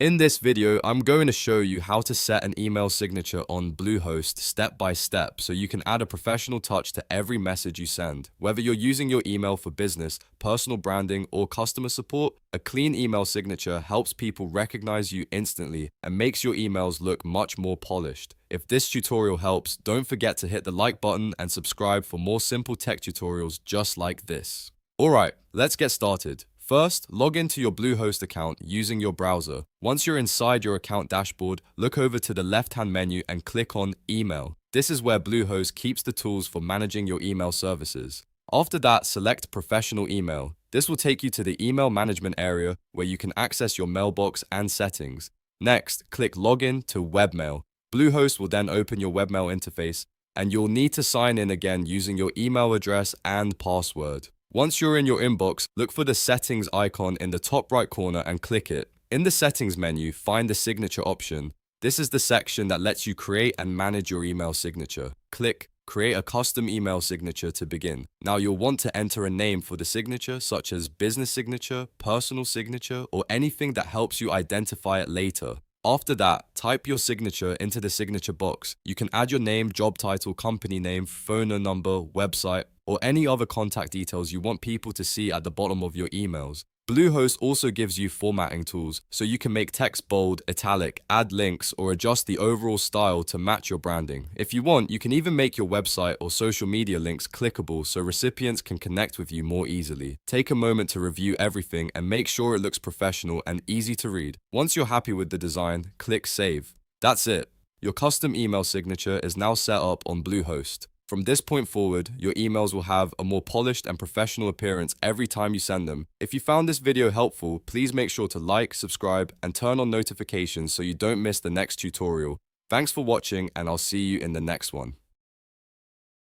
In this video, I'm going to show you how to set an email signature on Bluehost step by step so you can add a professional touch to every message you send. Whether you're using your email for business, personal branding, or customer support, a clean email signature helps people recognize you instantly and makes your emails look much more polished. If this tutorial helps, don't forget to hit the like button and subscribe for more simple tech tutorials just like this. Alright, let's get started. First, log into your Bluehost account using your browser. Once you're inside your account dashboard, look over to the left-hand menu and click on Email. This is where Bluehost keeps the tools for managing your email services. After that, select Professional Email. This will take you to the email management area where you can access your mailbox and settings. Next, click Login to Webmail. Bluehost will then open your Webmail interface, and you'll need to sign in again using your email address and password. Once you're in your inbox, look for the settings icon in the top right corner and click it. In the settings menu, find the signature option. This is the section that lets you create and manage your email signature. Click Create a custom email signature to begin. Now you'll want to enter a name for the signature, such as business signature, personal signature, or anything that helps you identify it later. After that, type your signature into the signature box. You can add your name, job title, company name, phone number, website, or any other contact details you want people to see at the bottom of your emails. Bluehost also gives you formatting tools, so you can make text bold, italic, add links, or adjust the overall style to match your branding. If you want, you can even make your website or social media links clickable so recipients can connect with you more easily. Take a moment to review everything and make sure it looks professional and easy to read. Once you're happy with the design, click Save. That's it. Your custom email signature is now set up on Bluehost. From this point forward, your emails will have a more polished and professional appearance every time you send them. If you found this video helpful, please make sure to like, subscribe, and turn on notifications so you don't miss the next tutorial. Thanks for watching, and I'll see you in the next one.